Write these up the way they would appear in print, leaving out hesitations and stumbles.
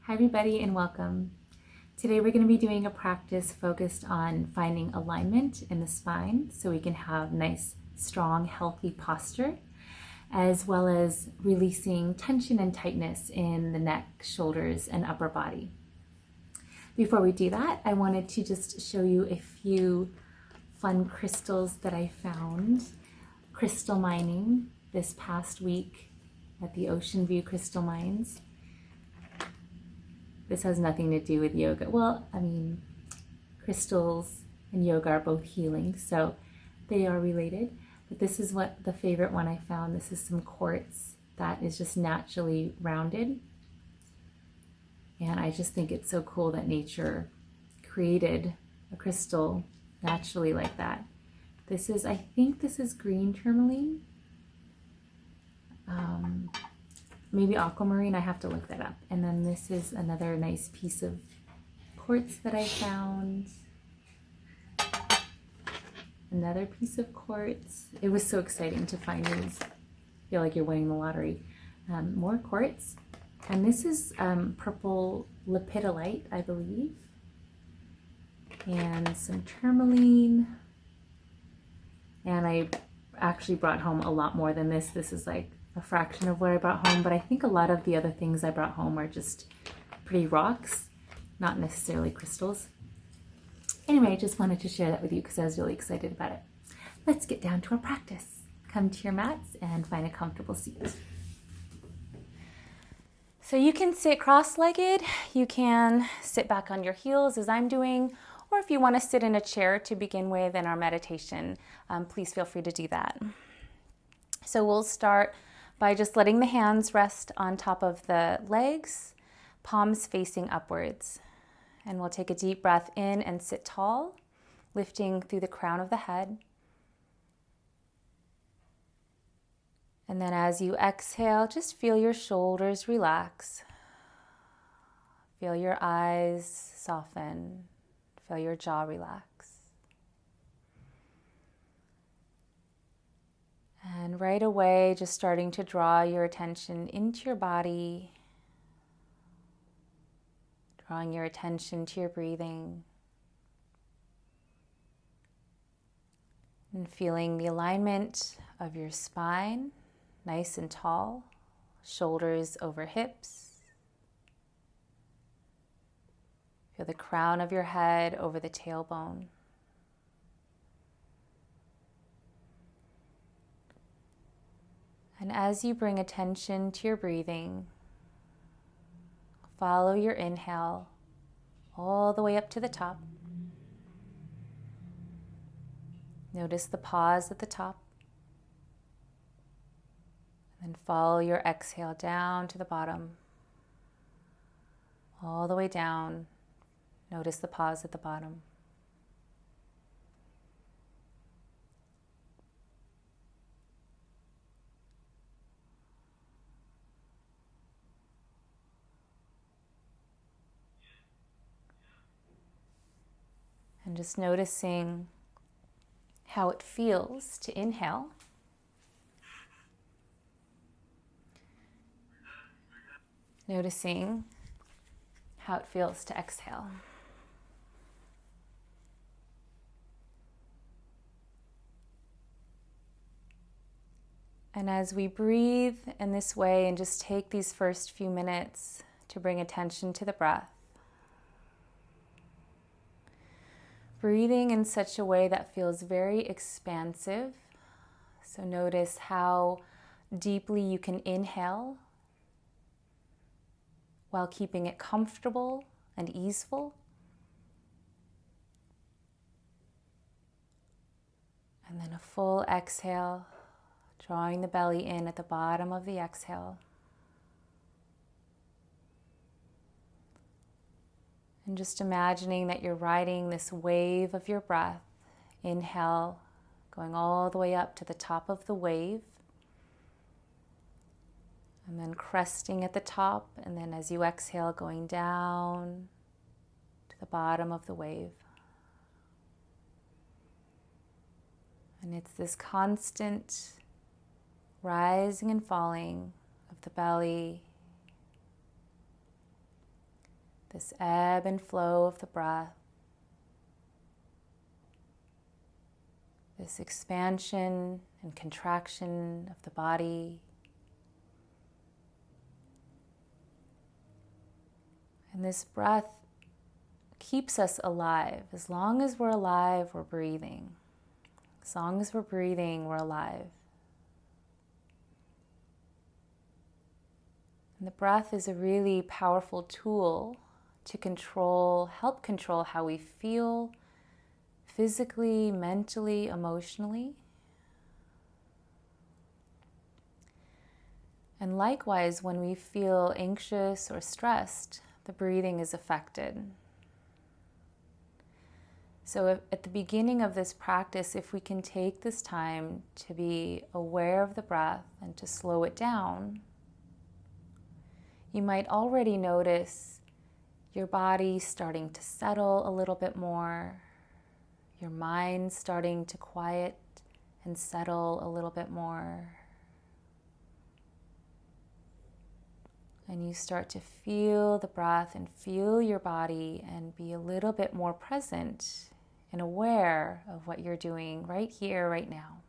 Hi everybody and welcome. Today we're going to be doing a practice focused on finding alignment in the spine so we can have nice, strong, healthy posture, as well as releasing tension and tightness in the neck, shoulders, and upper body. Before we do that, I wanted to just show you a few fun crystals that I found crystal mining this past week at the Ocean View Crystal Mines. This has nothing to do with yoga. Well, I mean, crystals and yoga are both healing, so they are related. But this is what the favorite one I found. This is some quartz that is just naturally rounded. And I just think it's so cool that nature created a crystal naturally like that. This is, I think this is green tourmaline. Maybe aquamarine, I have to look that up. And then this is another nice piece of quartz that I found. Another piece of quartz. It was so exciting to find these. I feel like you're winning the lottery. More quartz. And this is purple lepidolite, I believe. And some tourmaline. And I actually brought home a lot more than this. This is like a fraction of what I brought home, but I think a lot of the other things I brought home are just pretty rocks, not necessarily crystals. Anyway, I just wanted to share that with you because I was really excited about it. Let's get down to our practice. Come to your mats and find a comfortable seat. So you can sit cross-legged, you can sit back on your heels as I'm doing, or if you want to sit in a chair to begin with in our meditation, please feel free to do that. So we'll start by just letting the hands rest on top of the legs, palms facing upwards. And we'll take a deep breath in and sit tall, lifting through the crown of the head. And then as you exhale, just feel your shoulders relax. Feel your eyes soften. Feel your jaw relax. And right away, just starting to draw your attention into your body, drawing your attention to your breathing, and feeling the alignment of your spine, nice and tall, shoulders over hips. Feel the crown of your head over the tailbone. And as you bring attention to your breathing, follow your inhale all the way up to the top. Notice the pause at the top. And follow your exhale down to the bottom, all the way down. Notice the pause at the bottom. And just noticing how it feels to inhale. Noticing how it feels to exhale. And as we breathe in this way and just take these first few minutes to bring attention to the breath, breathing in such a way that feels very expansive. So notice how deeply you can inhale while keeping it comfortable and easeful. And then a full exhale, drawing the belly in at the bottom of the exhale. And just imagining that you're riding this wave of your breath. Inhale, going all the way up to the top of the wave. And then cresting at the top. And then as you exhale, going down to the bottom of the wave. And it's this constant rising and falling of the belly this ebb and flow of the breath, this expansion and contraction of the body. And this breath keeps us alive. As long as we're alive, we're breathing. As long as we're breathing, we're alive. And the breath is a really powerful tool to help control how we feel physically, mentally, emotionally. And likewise, when we feel anxious or stressed, the breathing is affected. So at the beginning of this practice, if we can take this time to be aware of the breath and to slow it down, you might already notice your body starting to settle a little bit more, your mind starting to quiet and settle a little bit more. And you start to feel the breath and feel your body and be a little bit more present and aware of what you're doing right here, right now.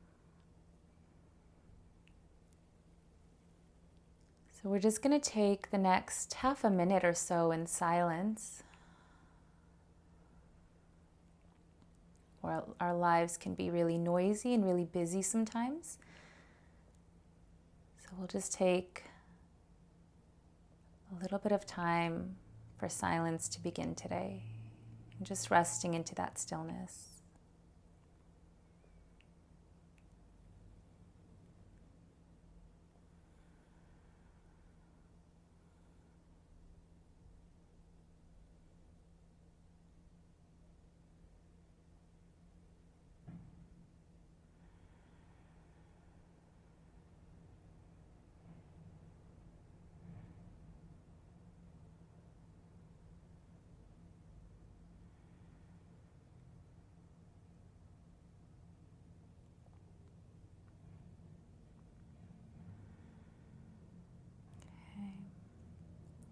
So we're just going to take the next half a minute or so in silence. Our lives can be really noisy and really busy sometimes. So we'll just take a little bit of time for silence to begin today, and just resting into that stillness.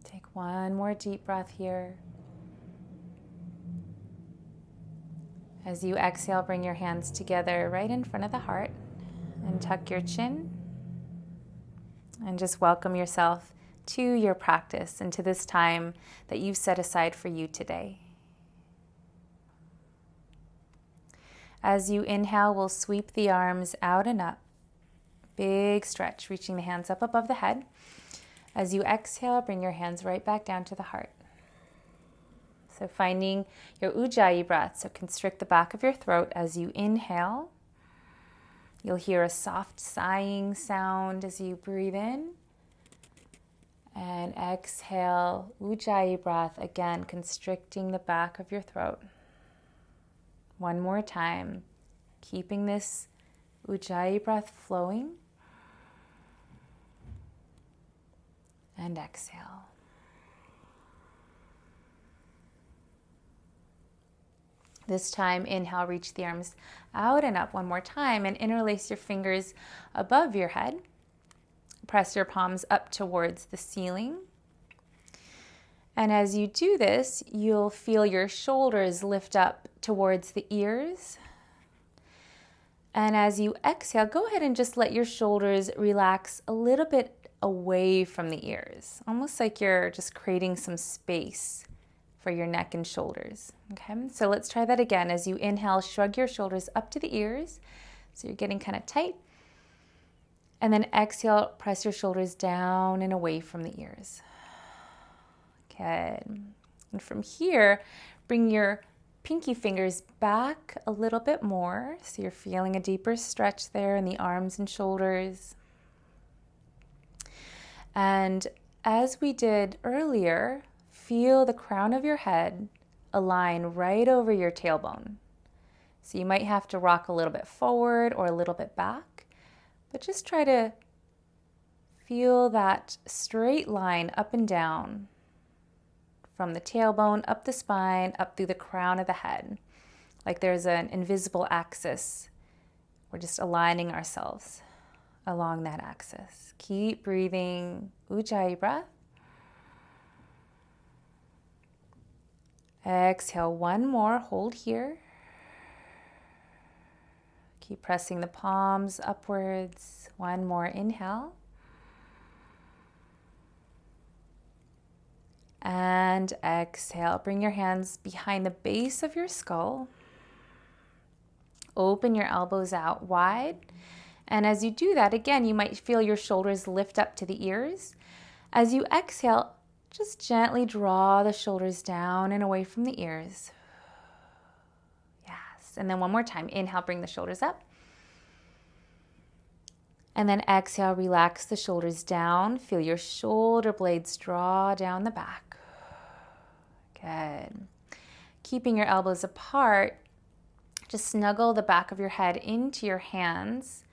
Take one more deep breath here. As you exhale, bring your hands together right in front of the heart and tuck your chin. And just welcome yourself to your practice and to this time that you've set aside for you today. As you inhale, we'll sweep the arms out and up. Big stretch, reaching the hands up above the head. As you exhale, bring your hands right back down to the heart. So finding your ujjayi breath, so constrict the back of your throat as you inhale. You'll hear a soft sighing sound as you breathe in. And exhale, ujjayi breath, again constricting the back of your throat. One more time, keeping this ujjayi breath flowing. And exhale. This time, inhale, reach the arms out and up one more time and interlace your fingers above your head. Press your palms up towards the ceiling. And as you do this, you'll feel your shoulders lift up towards the ears. And as you exhale, go ahead and just let your shoulders relax a little bit away from the ears, almost like you're just creating some space for your neck and shoulders. Okay, so let's try that again. As you inhale, shrug your shoulders up to the ears, so you're getting kind of tight. And then exhale, press your shoulders down and away from the ears. Good. And from here, bring your pinky fingers back a little bit more, so you're feeling a deeper stretch there in the arms and shoulders. And as we did earlier, feel the crown of your head align right over your tailbone. So you might have to rock a little bit forward or a little bit back, but just try to feel that straight line up and down from the tailbone, up the spine, up through the crown of the head, like there's an invisible axis. We're just aligning ourselves along that axis. Keep breathing, ujjayi breath. Exhale, one more, hold here. Keep pressing the palms upwards. One more, inhale. And exhale. Bring your hands behind the base of your skull. Open your elbows out wide. And as you do that, again, you might feel your shoulders lift up to the ears. As you exhale, just gently draw the shoulders down and away from the ears. Yes. And then one more time. Inhale, bring the shoulders up. And then exhale, relax the shoulders down. Feel your shoulder blades draw down the back. Good. Keeping your elbows apart, just snuggle the back of your head into your hands.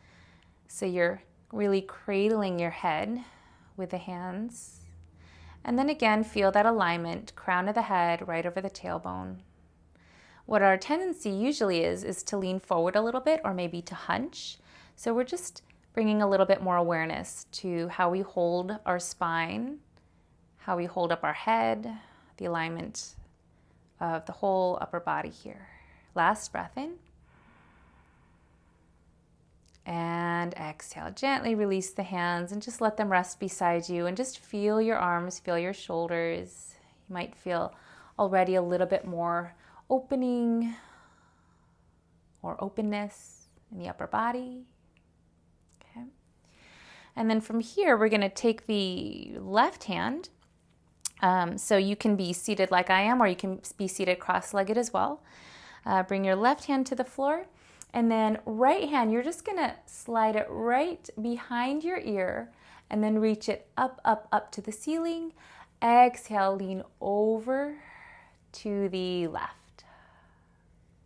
So you're really cradling your head with the hands. And then again, feel that alignment, crown of the head right over the tailbone. What our tendency usually is to lean forward a little bit or maybe to hunch. So we're just bringing a little bit more awareness to how we hold our spine, how we hold up our head, the alignment of the whole upper body here. Last breath in. And exhale. Gently release the hands and just let them rest beside you and just feel your arms, feel your shoulders. You might feel already a little bit more opening or openness in the upper body. Okay. And then from here, we're going to take the left hand. So you can be seated like I am, or you can be seated cross-legged as well. Bring your left hand to the floor. And then right hand, you're just going to slide it right behind your ear and then reach it up, up, up to the ceiling. Exhale, lean over to the left.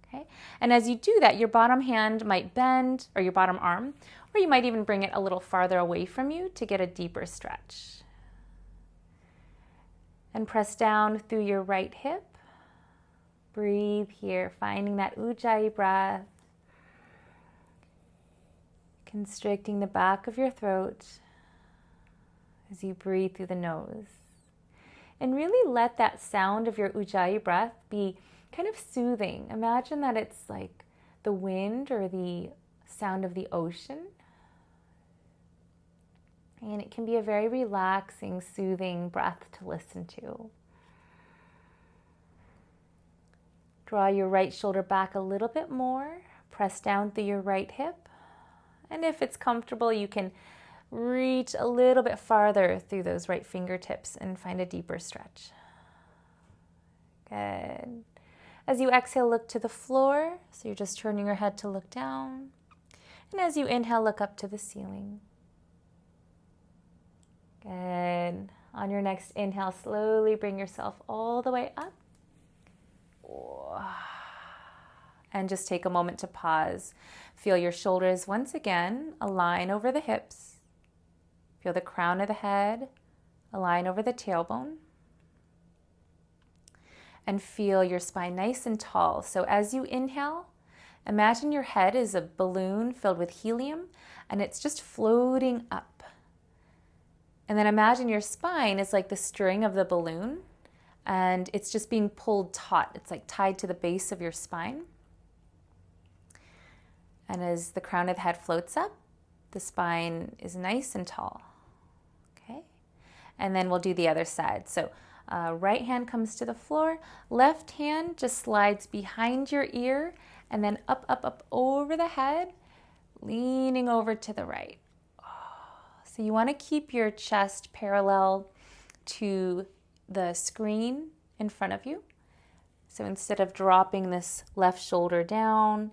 Okay. And as you do that, your bottom hand might bend, or your bottom arm, or you might even bring it a little farther away from you to get a deeper stretch. And press down through your right hip. Breathe here, finding that ujjayi breath. Constricting the back of your throat as you breathe through the nose. And really let that sound of your ujjayi breath be kind of soothing. Imagine that it's like the wind or the sound of the ocean. And it can be a very relaxing, soothing breath to listen to. Draw your right shoulder back a little bit more. Press down through your right hip. And if it's comfortable, you can reach a little bit farther through those right fingertips and find a deeper stretch. Good. As you exhale, look to the floor. So you're just turning your head to look down. And as you inhale, look up to the ceiling. Good. On your next inhale, slowly bring yourself all the way up. And just take a moment to pause. Feel your shoulders once again align over the hips. Feel the crown of the head align over the tailbone. And feel your spine nice and tall. So as you inhale, imagine your head is a balloon filled with helium and it's just floating up. And then imagine your spine is like the string of the balloon and it's just being pulled taut. It's like tied to the base of your spine. And as the crown of the head floats up, the spine is nice and tall. Okay? And then we'll do the other side. So right hand comes to the floor, left hand just slides behind your ear and then up, up, up over the head, leaning over to the right. So you want to keep your chest parallel to the screen in front of you. So instead of dropping this left shoulder down,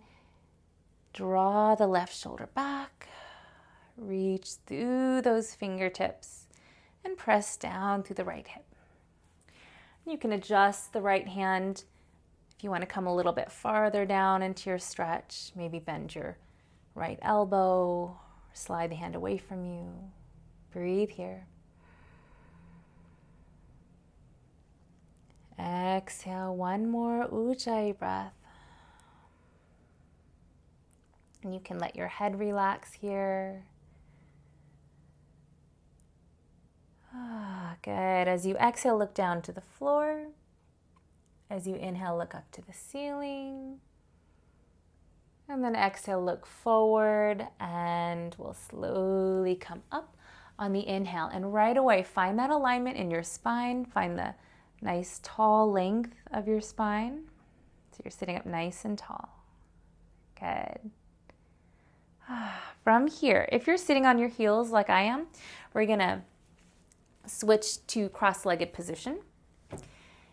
draw the left shoulder back, reach through those fingertips, and press down through the right hip. You can adjust the right hand if you want to come a little bit farther down into your stretch. Maybe bend your right elbow, slide the hand away from you. Breathe here. Exhale, one more ujjayi breath. And you can let your head relax here. Good. As you exhale, look down to the floor. As you inhale, look up to the ceiling. And then exhale, look forward, and we'll slowly come up on the inhale. And right away, find that alignment in your spine. Find the nice tall length of your spine. So you're sitting up nice and tall. Good. From here, if you're sitting on your heels like I am, we're gonna switch to cross-legged position.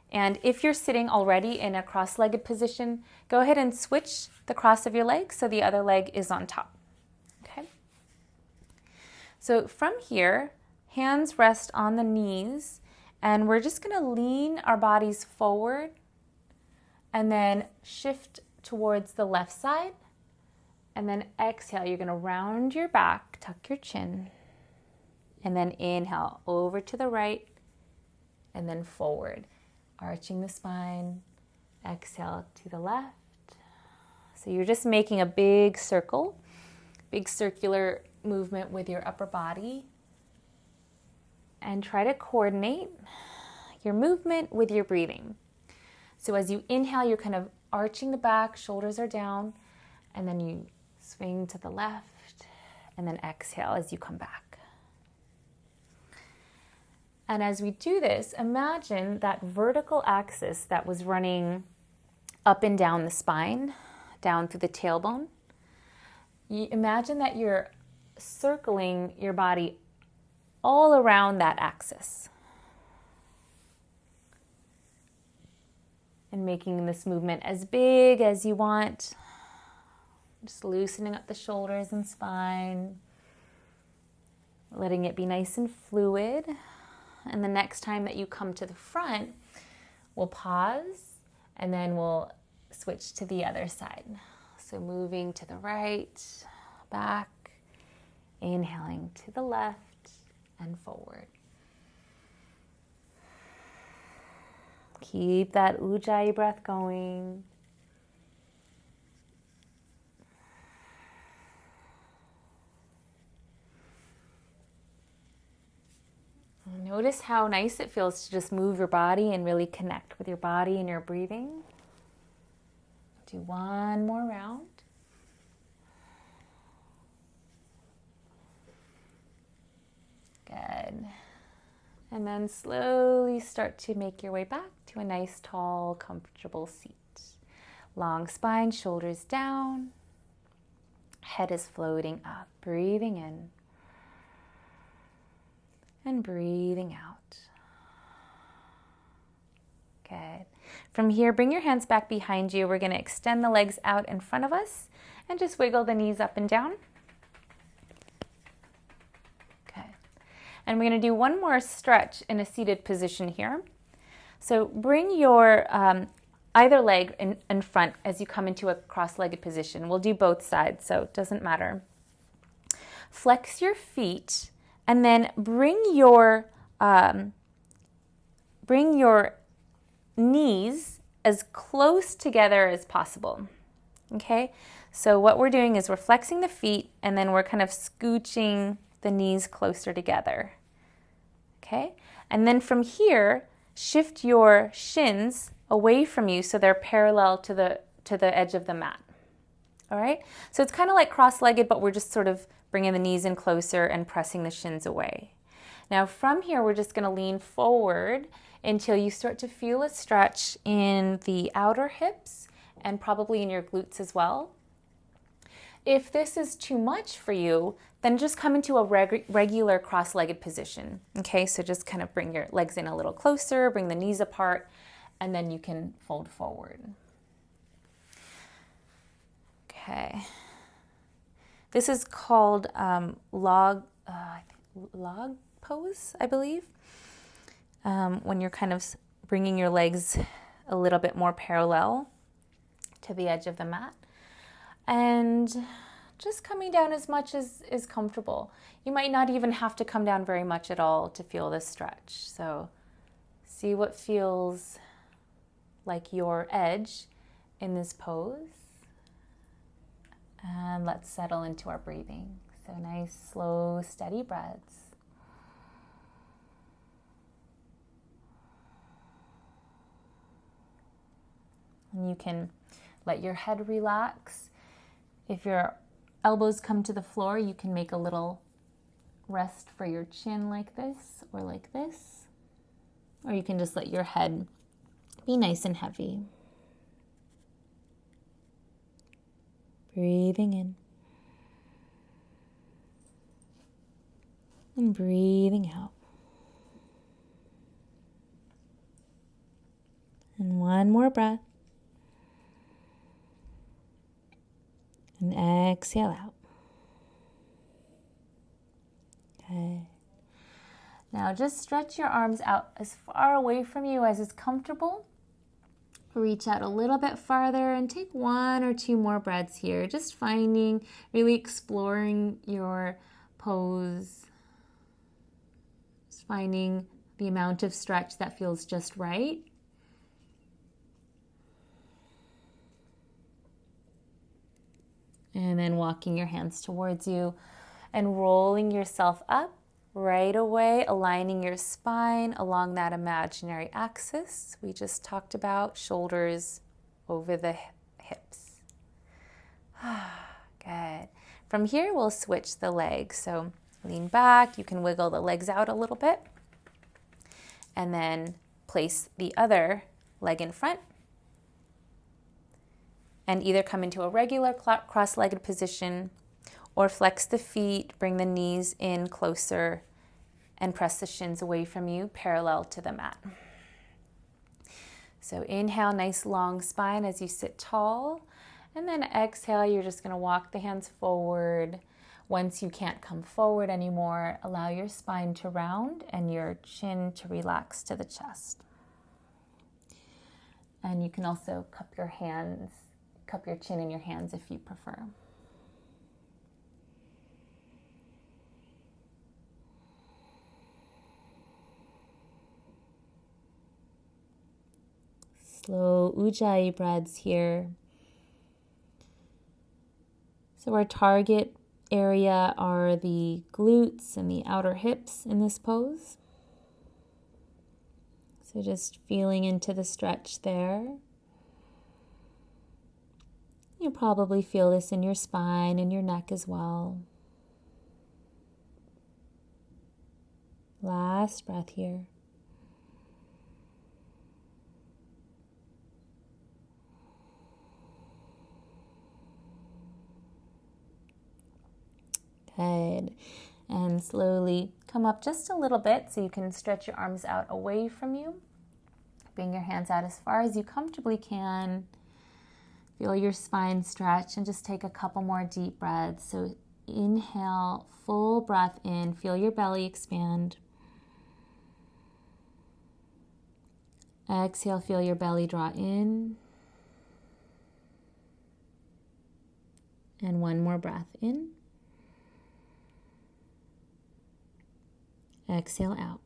And if you're sitting already in a cross-legged position, go ahead and switch the cross of your legs so the other leg is on top. Okay? So from here, hands rest on the knees, and we're just going to lean our bodies forward and then shift towards the left side. And then exhale, you're going to round your back, tuck your chin, and then inhale over to the right and then forward. Arching the spine, exhale to the left. So you're just making a big circle, big circular movement with your upper body. And try to coordinate your movement with your breathing. So as you inhale, you're kind of arching the back, shoulders are down, and then you swing to the left, and then exhale as you come back. And as we do this, imagine that vertical axis that was running up and down the spine, down through the tailbone. You imagine that you're circling your body all around that axis. And making this movement as big as you want. Just loosening up the shoulders and spine. Letting it be nice and fluid. And the next time that you come to the front, we'll pause and then we'll switch to the other side. So moving to the right, back, inhaling to the left and forward. Keep that Ujjayi breath going. Notice how nice it feels to just move your body and really connect with your body and your breathing. Do one more round. Good. And then slowly start to make your way back to a nice, tall, comfortable seat. Long spine, shoulders down. Head is floating up, breathing in. And breathing out. Good. From here, bring your hands back behind you. We're going to extend the legs out in front of us and just wiggle the knees up and down. Good. And we're going to do one more stretch in a seated position here. So bring your either leg in front as you come into a cross-legged position. We'll do both sides, so it doesn't matter. Flex your feet. And then bring your knees as close together as possible. Okay? So what we're doing is we're flexing the feet and then we're kind of scooching the knees closer together. Okay? And then from here, shift your shins away from you so they're parallel to the edge of the mat. All right? So it's kind of like cross-legged, but we're just sort of bringing the knees in closer and pressing the shins away. Now from here, we're just going to lean forward until you start to feel a stretch in the outer hips and probably in your glutes as well. If this is too much for you, then just come into a regular cross-legged position. Okay, so just kind of bring your legs in a little closer, bring the knees apart, and then you can fold forward. Okay. This is called log pose, I believe, when you're kind of bringing your legs a little bit more parallel to the edge of the mat. And just coming down as much as is comfortable. You might not even have to come down very much at all to feel this stretch. So see what feels like your edge in this pose. And let's settle into our breathing. So nice, slow, steady breaths. And you can let your head relax. If your elbows come to the floor, you can make a little rest for your chin like this or like this. Or you can just let your head be nice and heavy. Breathing in. And breathing out. And one more breath. And exhale out. Okay. Now just stretch your arms out as far away from you as is comfortable. Reach out a little bit farther and take 1 or 2 more breaths here. Just finding, really exploring your pose. Just finding the amount of stretch that feels just right. And then walking your hands towards you and rolling yourself up. Right away, aligning your spine along that imaginary axis we just talked about, shoulders over the hips. Good. From here, we'll switch the legs. So lean back, you can wiggle the legs out a little bit, and then place the other leg in front, and either come into a regular cross-legged position or flex the feet, bring the knees in closer, and press the shins away from you, parallel to the mat. So inhale, nice long spine as you sit tall. And then exhale, you're just gonna walk the hands forward. Once you can't come forward anymore, allow your spine to round and your chin to relax to the chest. And you can also cup your chin in your hands if you prefer. Slow Ujjayi breaths here. So our target area are the glutes and the outer hips in this pose. So just feeling into the stretch there. You'll probably feel this in your spine and your neck as well. Last breath here. Good. And slowly come up just a little bit so you can stretch your arms out away from you. Bring your hands out as far as you comfortably can. Feel your spine stretch and just take a couple more deep breaths. So inhale, full breath in. Feel your belly expand. Exhale, feel your belly draw in. And one more breath in. Exhale out.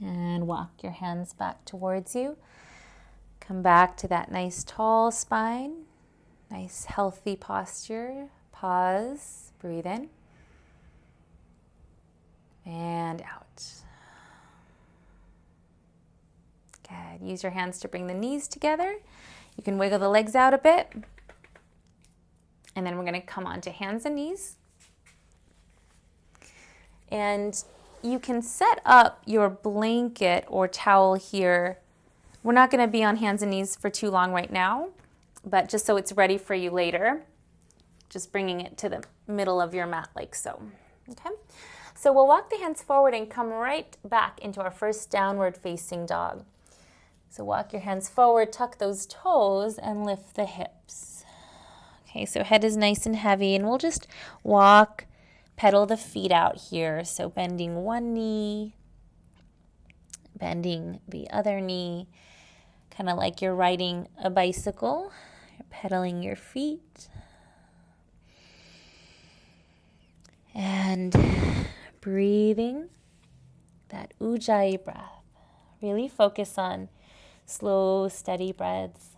And walk your hands back towards you. Come back to that nice tall spine, nice healthy posture. Pause, breathe in and out. Good. Use your hands to bring the knees together. You can wiggle the legs out a bit. And then we're going to come onto hands and knees. And you can set up your blanket or towel here. We're not going to be on hands and knees for too long right now, but just so it's ready for you later, just bringing it to the middle of your mat like so. Okay? So we'll walk the hands forward and come right back into our first downward facing dog. So walk your hands forward, tuck those toes, and lift the hips. Okay, so head is nice and heavy, and we'll just walk, pedal the feet out here. So bending one knee, bending the other knee, kind of like you're riding a bicycle. You're pedaling your feet. And breathing that Ujjayi breath. Really focus on slow, steady breaths.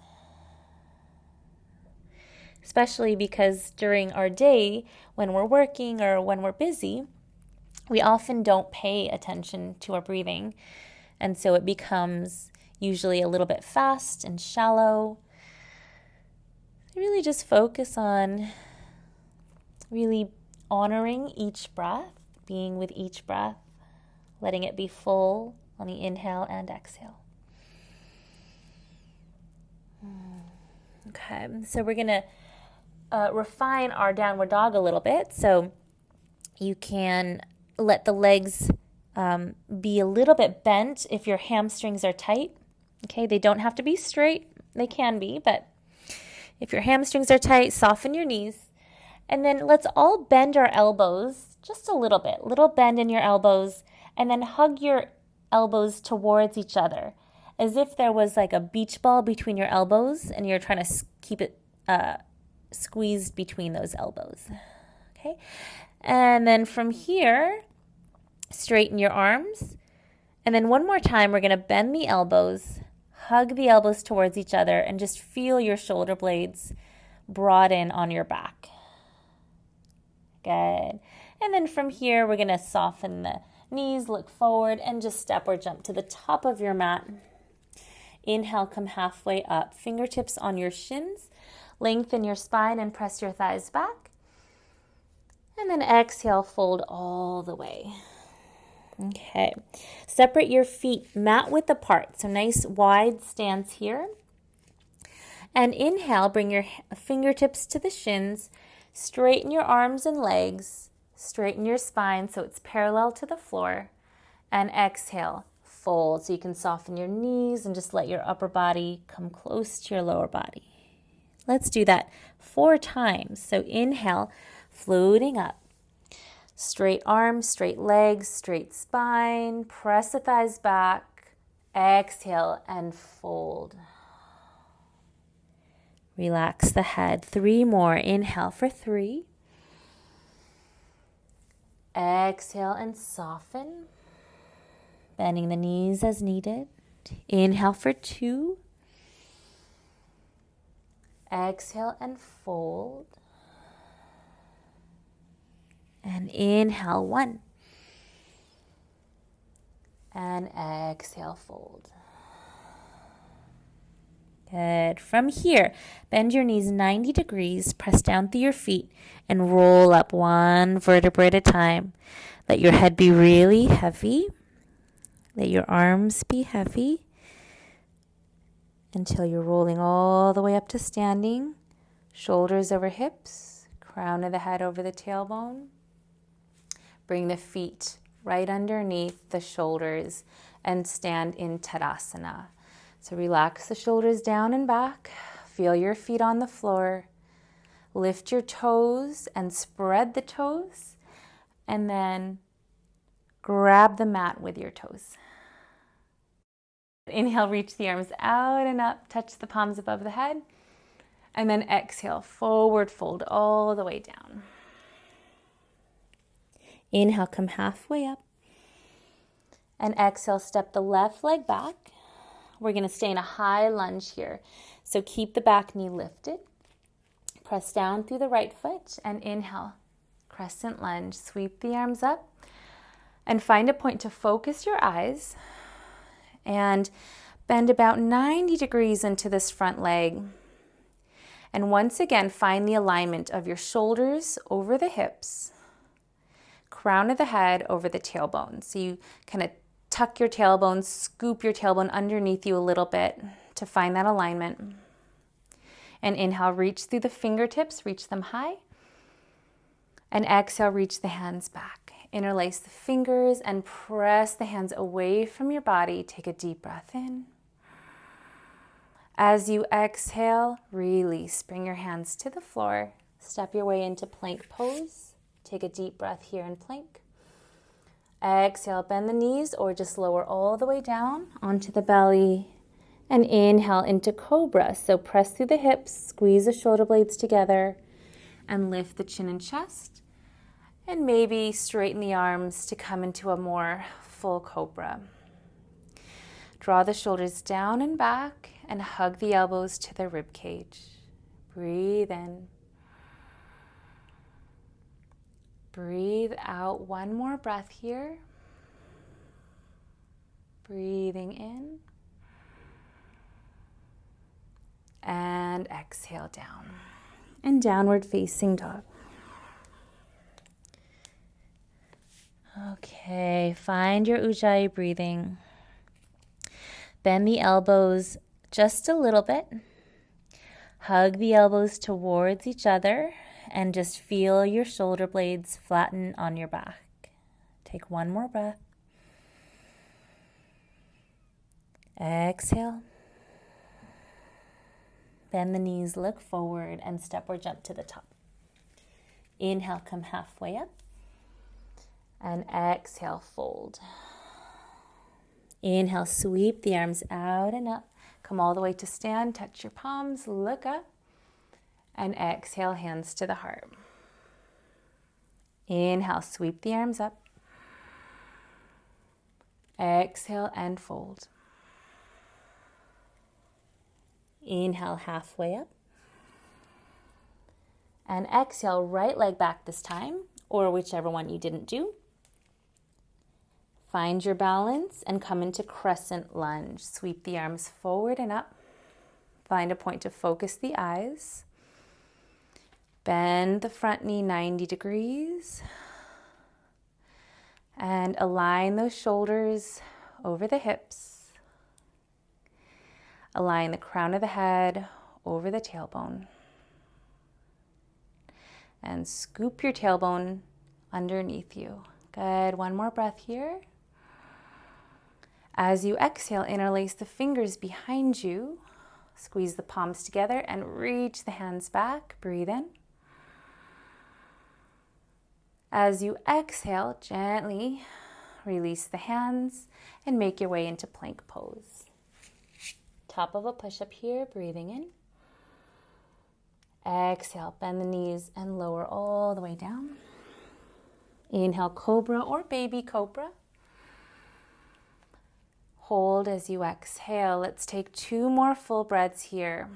Especially because during our day, when we're working or when we're busy, we often don't pay attention to our breathing. And so it becomes usually a little bit fast and shallow. Really just focus on really honoring each breath, being with each breath, letting it be full on the inhale and exhale. Okay, so we're going to refine our downward dog a little bit. So you can let the legs be a little bit bent if your hamstrings are tight. Okay, they don't have to be straight. They can be, but if your hamstrings are tight, soften your knees. And then let's all bend our elbows just a little bit. Little bend in your elbows, and then hug your elbows towards each other, as if there was like a beach ball between your elbows and you're trying to keep it squeezed between those elbows. Okay, and then from here, straighten your arms. And then one more time, we're going to bend the elbows, hug the elbows towards each other, and just feel your shoulder blades broaden on your back. Good. And then from here, we're going to soften the knees, look forward, and just step or jump to the top of your mat. Inhale, come halfway up. Fingertips on your shins. Lengthen your spine and press your thighs back. And then exhale, fold all the way. Okay. Separate your feet mat width apart. So nice wide stance here. And inhale, bring your fingertips to the shins. Straighten your arms and legs. Straighten your spine so it's parallel to the floor. And exhale, fold. So you can soften your knees and just let your upper body come close to your lower body. Let's do that 4 times. So inhale, floating up. Straight arms, straight legs, straight spine. Press the thighs back. Exhale and fold. Relax the head. 3 more. Inhale for 3. Exhale and soften. Bending the knees as needed. Inhale for 2. Exhale and fold. And inhale 1. And exhale, fold. Good. From here, bend your knees 90 degrees, press down through your feet, and roll up 1 vertebrae at a time. Let your head be really heavy. Let your arms be heavy until you're rolling all the way up to standing. Shoulders over hips, crown of the head over the tailbone. Bring the feet right underneath the shoulders and stand in Tadasana. So relax the shoulders down and back. Feel your feet on the floor. Lift your toes and spread the toes. And then grab the mat with your toes. Inhale, reach the arms out and up. Touch the palms above the head. And then exhale, forward fold all the way down. Inhale, come halfway up. And exhale, step the left leg back. We're going to stay in a high lunge here. So keep the back knee lifted. Press down through the right foot and inhale. Crescent lunge. Sweep the arms up and find a point to focus your eyes and bend about 90 degrees into this front leg. And once again, find the alignment of your shoulders over the hips, crown of the head over the tailbone. So you kind of tuck your tailbone, scoop your tailbone underneath you a little bit to find that alignment. And inhale, reach through the fingertips, reach them high. And exhale, reach the hands back. Interlace the fingers and press the hands away from your body. Take a deep breath in. As you exhale, release. Bring your hands to the floor. Step your way into plank pose. Take a deep breath here in plank. Exhale, bend the knees or just lower all the way down onto the belly. And inhale into cobra. So press through the hips, squeeze the shoulder blades together, and lift the chin and chest. And maybe straighten the arms to come into a more full cobra. Draw the shoulders down and back and hug the elbows to the rib cage. Breathe in. Breathe out. 1 more breath here. Breathe breathing in. And exhale down. And downward facing dog. Okay, find your Ujjayi breathing. Bend the elbows just a little bit. Hug the elbows towards each other and just feel your shoulder blades flatten on your back. Take one more breath. Exhale. Bend the knees, look forward, and step or jump to the top. Inhale, come halfway up. And exhale, fold. Inhale, sweep the arms out and up. Come all the way to stand, touch your palms, look up. And exhale, hands to the heart. Inhale, sweep the arms up. Exhale and fold. Inhale, halfway up. And exhale, right leg back this time, or whichever one you didn't do. Find your balance and come into crescent lunge. Sweep the arms forward and up. Find a point to focus the eyes. Bend the front knee 90 degrees. And align those shoulders over the hips. Align the crown of the head over the tailbone. And scoop your tailbone underneath you. Good. One more breath here. As you exhale, interlace the fingers behind you. Squeeze the palms together and reach the hands back. Breathe in. As you exhale, gently release the hands and make your way into plank pose. Top of a push-up here, breathing in. Exhale, bend the knees and lower all the way down. Inhale, cobra or baby cobra. Hold as you exhale. Let's take 2 more full breaths here.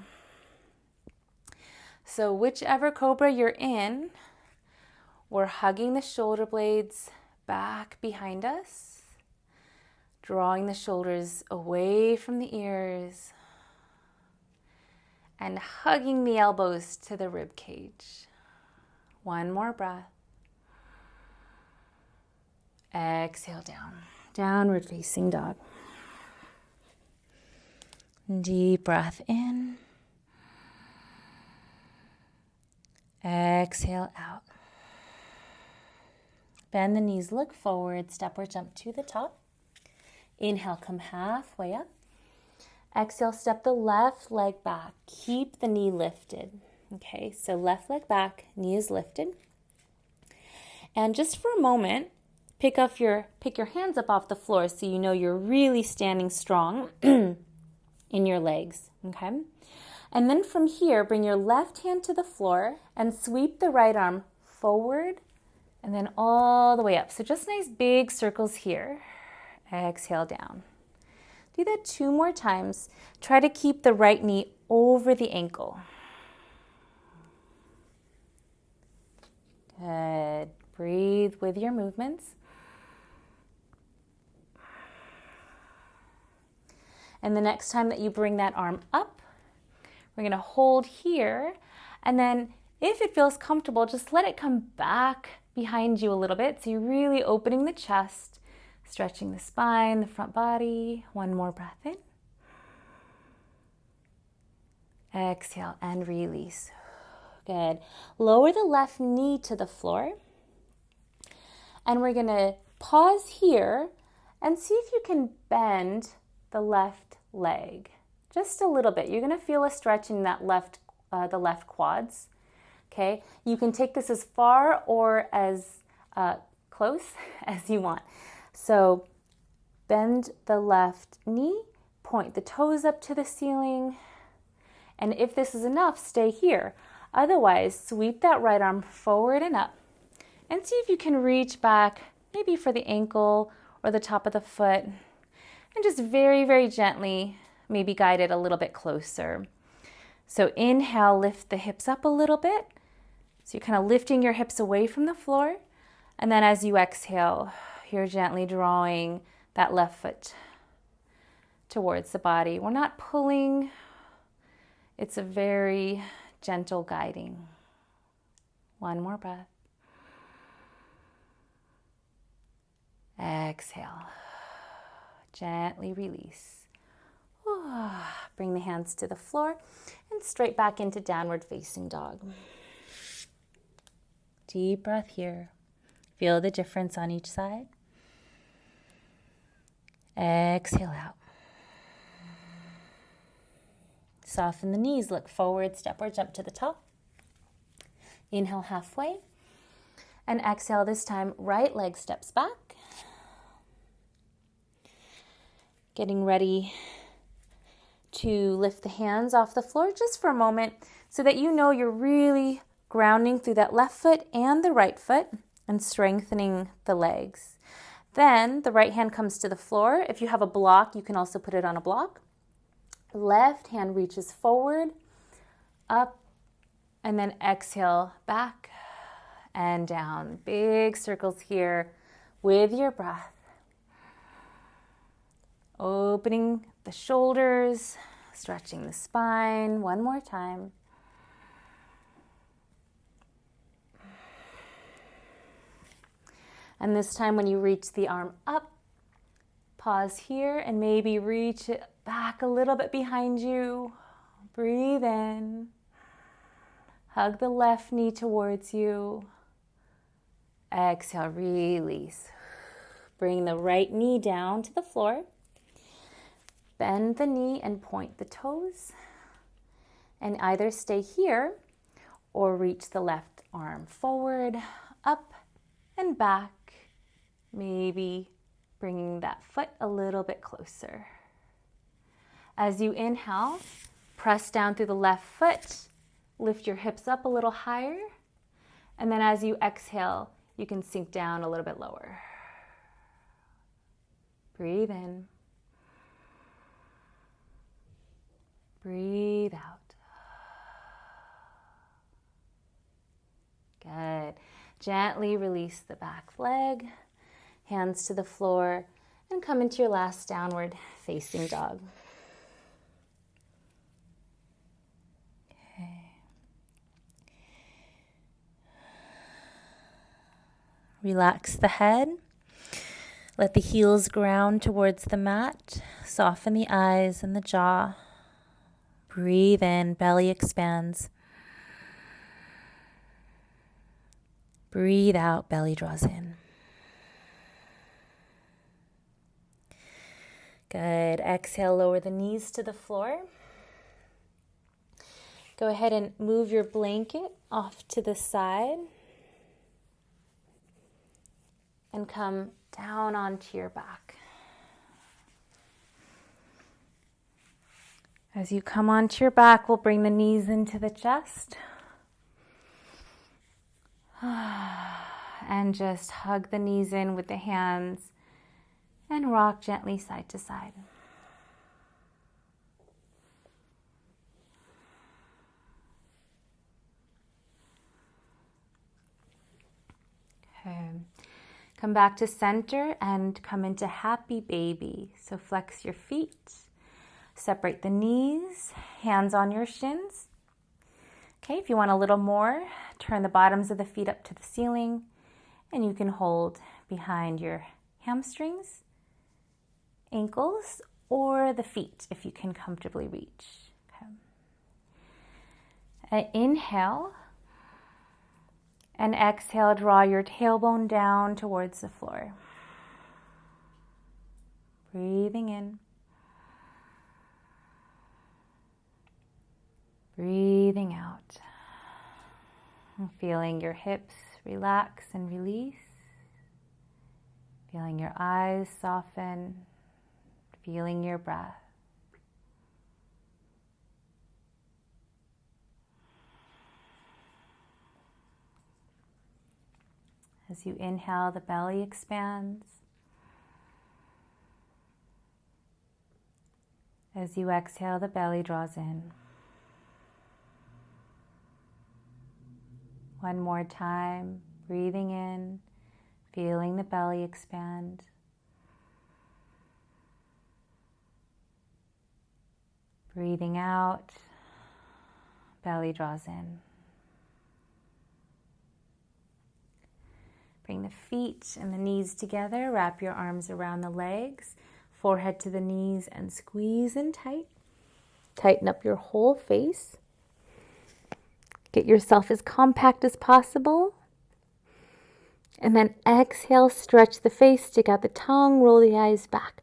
So whichever cobra you're in, we're hugging the shoulder blades back behind us, drawing the shoulders away from the ears, and hugging the elbows to the rib cage. One more breath. Exhale down. Downward facing dog. Deep breath in. Exhale out. Bend the knees, look forward, step or jump to the top. Inhale, come halfway up. Exhale, step the left leg back. Keep the knee lifted. Okay, so left leg back, knee is lifted. And just for a moment, pick your hands up off the floor so you know you're really standing strong in your legs, okay? And then from here, bring your left hand to the floor and sweep the right arm forward and then all the way up. So just nice big circles here. Exhale down. Do that 2 more times. Try to keep the right knee over the ankle. Good. Breathe with your movements. And the next time that you bring that arm up, we're going to hold here. And then if it feels comfortable, just let it come back behind you a little bit. So you're really opening the chest, stretching the spine, the front body. One more breath in. Exhale and release. Good. Lower the left knee to the floor. And we're going to pause here and see if you can bend the left leg just a little bit. You're going to feel a stretch in that the left quads. Okay, you can take this as far or as close as you want. So bend the left knee, point the toes up to the ceiling, and if this is enough, stay here. Otherwise, sweep that right arm forward and up and see if you can reach back, maybe for the ankle or the top of the foot. And just very, very gently, maybe guide it a little bit closer. So inhale, lift the hips up a little bit. So you're kind of lifting your hips away from the floor. And then as you exhale, you're gently drawing that left foot towards the body. We're not pulling. It's a very gentle guiding. One more breath. Exhale. Gently release. Bring the hands to the floor and straight back into downward facing dog. Deep breath here. Feel the difference on each side. Exhale out. Soften the knees, look forward, step or jump to the top. Inhale halfway. And exhale this time, right leg steps back. Getting ready to lift the hands off the floor just for a moment so that you know you're really grounding through that left foot and the right foot and strengthening the legs. Then the right hand comes to the floor. If you have a block, you can also put it on a block. Left hand reaches forward, up, and then exhale back and down. Big circles here with your breath. Opening the shoulders, stretching the spine. One more time. And this time when you reach the arm up, pause here and maybe reach it back a little bit behind you. Breathe in. Hug the left knee towards you. Exhale, release. Bring the right knee down to the floor. Bend the knee and point the toes. And either stay here or reach the left arm forward, up and back. Maybe bringing that foot a little bit closer. As you inhale, press down through the left foot. Lift your hips up a little higher. And then as you exhale, you can sink down a little bit lower. Breathe in. Breathe out. Good. Gently release the back leg. Hands to the floor, and come into your last downward facing dog. Okay. Relax the head. Let the heels ground towards the mat. Soften the eyes and the jaw. Breathe in, belly expands. Breathe out, belly draws in. Good. Exhale, lower the knees to the floor. Go ahead and move your blanket off to the side. And come down onto your back. As you come onto your back, we'll bring the knees into the chest. And just hug the knees in with the hands. And rock gently side to side. Okay. Come back to center and come into happy baby. So flex your feet. Separate the knees, hands on your shins. Okay, if you want a little more, turn the bottoms of the feet up to the ceiling. And you can hold behind your hamstrings, ankles, or the feet if you can comfortably reach. Okay. Inhale and exhale, draw your tailbone down towards the floor. Breathing in. Breathing out. And feeling your hips relax and release. Feeling your eyes soften. Feeling your breath. As you inhale, the belly expands. As you exhale, the belly draws in. One more time, breathing in, feeling the belly expand. Breathing out, belly draws in. Bring the feet and the knees together. Wrap your arms around the legs, forehead to the knees, and squeeze in tight. Tighten up your whole face. Get yourself as compact as possible. And then exhale, stretch the face, stick out the tongue, roll the eyes back.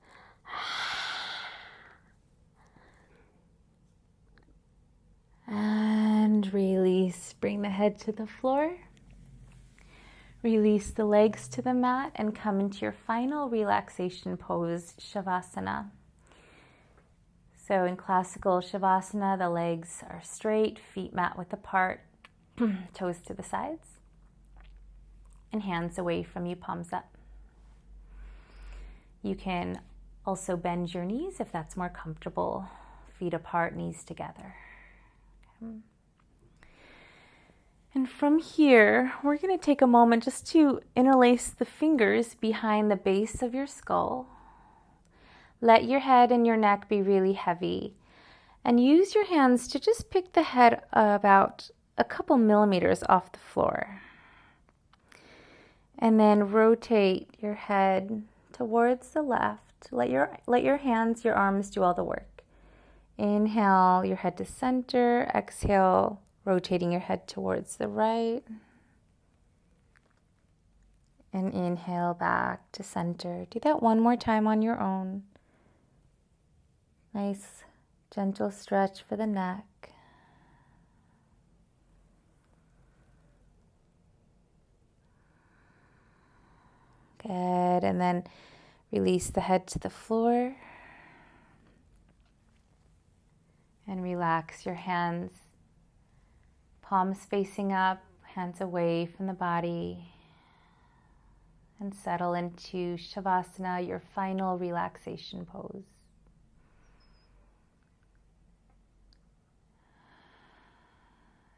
And release. Bring the head to the floor. Release the legs to the mat and come into your final relaxation pose, Shavasana. So in classical Shavasana, the legs are straight, feet mat width apart, toes to the sides, and hands away from you, palms up. You can also bend your knees if that's more comfortable. Feet apart, knees together. Okay. And from here, we're going to take a moment just to interlace the fingers behind the base of your skull. Let your head and your neck be really heavy. And use your hands to just pick the head about a couple millimeters off the floor. And then rotate your head towards the left. Let your hands, your arms do all the work. Inhale your head to center. Exhale, rotating your head towards the right. And inhale back to center. Do that one more time on your own. Nice, gentle stretch for the neck. Good, and then release the head to the floor. And relax your hands, palms facing up, hands away from the body. And settle into Shavasana, your final relaxation pose.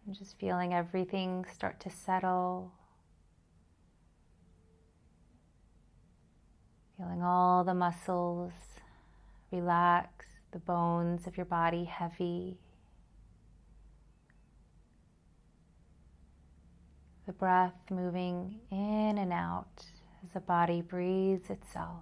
And just feeling everything start to settle. Feeling all the muscles relax, the bones of your body heavy. The breath moving in and out as the body breathes itself.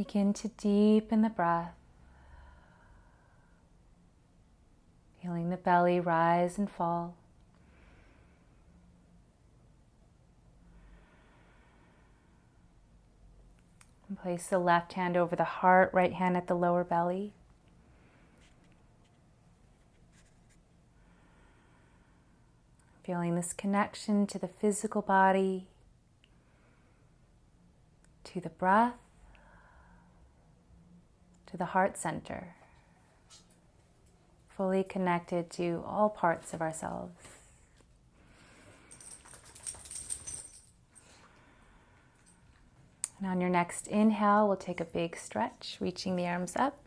Begin to deepen the breath, feeling the belly rise and fall. And place the left hand over the heart, right hand at the lower belly. Feeling this connection to the physical body, to the breath, to the heart center, fully connected to all parts of ourselves. And on your next inhale, we'll take a big stretch, reaching the arms up.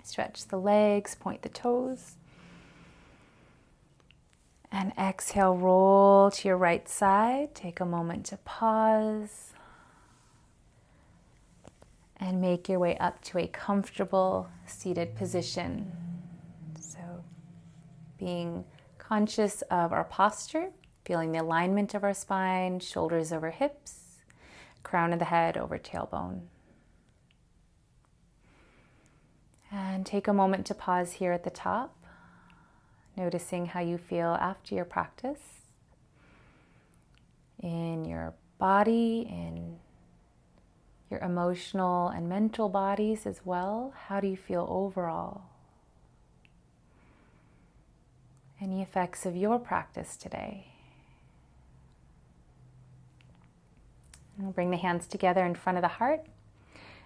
Stretch the legs, point the toes. And exhale, roll to your right side. Take a moment to pause. And make your way up to a comfortable seated position. So being conscious of our posture, feeling the alignment of our spine, shoulders over hips, crown of the head over tailbone. And take a moment to pause here at the top, noticing how you feel after your practice, in your body, in your emotional and mental bodies as well. How do you feel overall? Any effects of your practice today? And we'll bring the hands together in front of the heart,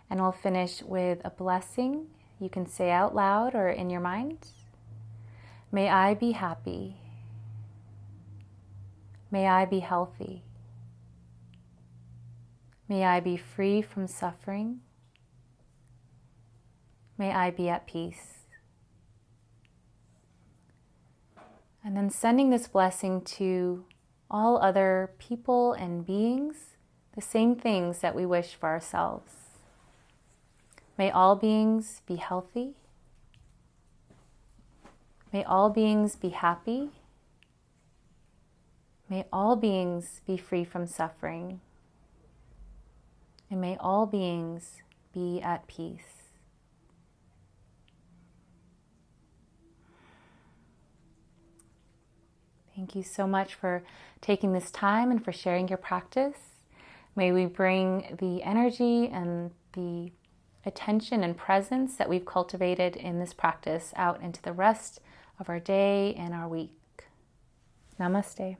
and we'll finish with a blessing you can say out loud or in your mind. May I be happy. May I be healthy. May I be free from suffering. May I be at peace. And then sending this blessing to all other people and beings, the same things that we wish for ourselves. May all beings be healthy. May all beings be happy. May all beings be free from suffering. And may all beings be at peace. Thank you so much for taking this time and for sharing your practice. May we bring the energy and the attention and presence that we've cultivated in this practice out into the rest of our day and our week. Namaste.